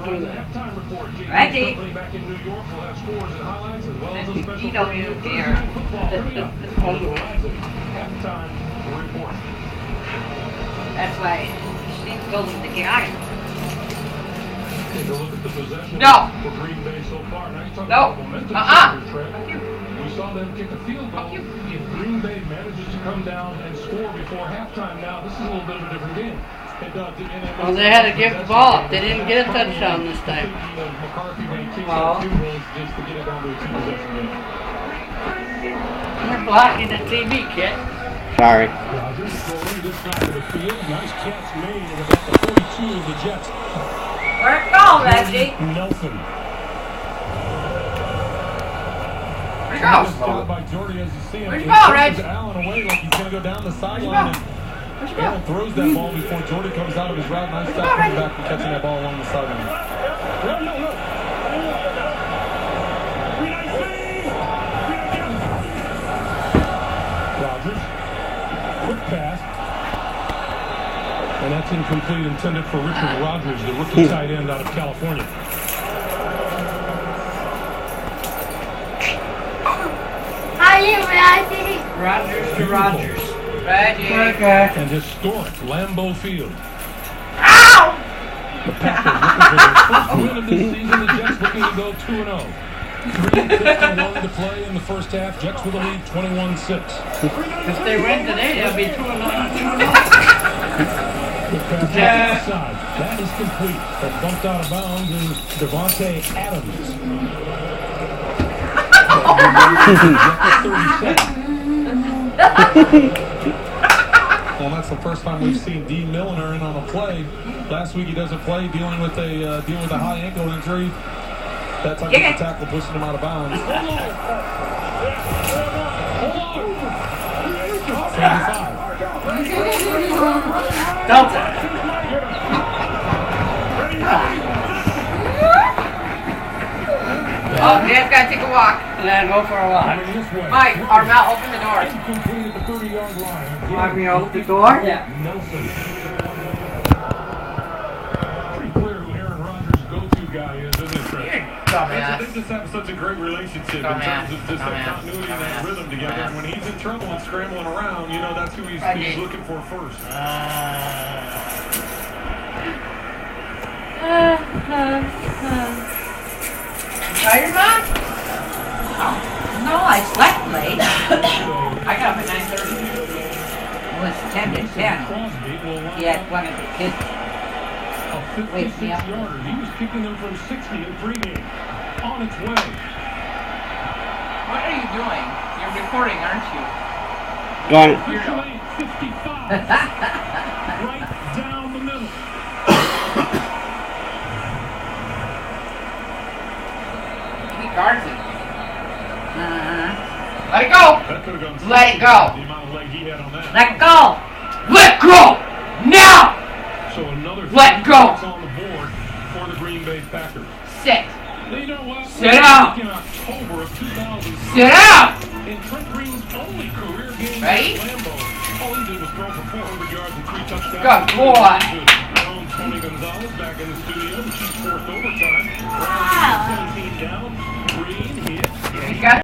Reggie. You don't even care. That's why she told him to get out of here. Take a look at the possession No. for Green Bay so far. Now you talk No. about momentum. Fuck you. We saw them kick a field goal. If Green Bay manages to come down and score before halftime now, this is a little bit of a different game. Well, they had to give the ball up. They didn't get a touchdown this time. Well, You're blocking the TV, kid. Sorry. Rodgers throwing this side of the field. Nice catch made at about the 42 of the Jets. Where'd it go, Reggie? Nelson. Where'd it go? By Jordy as you see him. Where'd you go, Reg? Allen away like he's going to go down the sideline. Allen throws that ball before Jordy comes out of his route. Nice stop coming back and catching that ball along the sideline. No. Rodgers. Quick pass. And that's incomplete, intended for Richard Rodgers, the rookie tight end out of California. Are you ready? Rodgers to Rodgers. Reggie. Okay. And historic Lambeau Field. Ow! The Packers looking for their first win of this season. The Jets looking to go 2-0. 3:51 to play in the first half. Jets with a lead, 21-6. If they win today, they'll be 2-0. Good pass outside. That is complete. That bumped out of bounds is Devontae Adams. 37. Well, that's the first time we've seen D. Milliner in on a play. Last week he doesn't play, dealing with a high ankle injury. That time the tackle pushing him out of bounds. 75. Delta. Oh, Dad's got to take a walk. Yeah, go for a walk. Mike, Armel, open the door. Complete at the 30-yard line. Want me to open the door? Yeah. Nelson. Pretty clear who Aaron Rodgers' go-to guy is, isn't it, Chris? They Dumbass. just have such a great relationship in terms of just that continuity and that rhythm together. And when he's in trouble and scrambling around, you know, that's who he's looking for first. Tired, Mom? No, I slept late. I got up at 9:30. It was 10 to 10. He had one of the kids. Wake me up. He was kicking them from 60 in pregame. On its way. What are you doing? You're recording, aren't you? Go on. Official 55. Right down the middle. Guards it. Let it go. Let it go. The amount of leg he had on that. Let go. Let go. Now. So another Let go. on the board for the Green Bay Packers. Sit. You know what? Sit down. In October of 2000. Sit down. In Trent Green's only career game Ready? at Lambeau, all he did was throw for 400 yards and 3 touchdowns. Good boy. Our own Tony Gonzalez back in the studio. The Chiefs forced overtime. 17 down. Green hit. He's got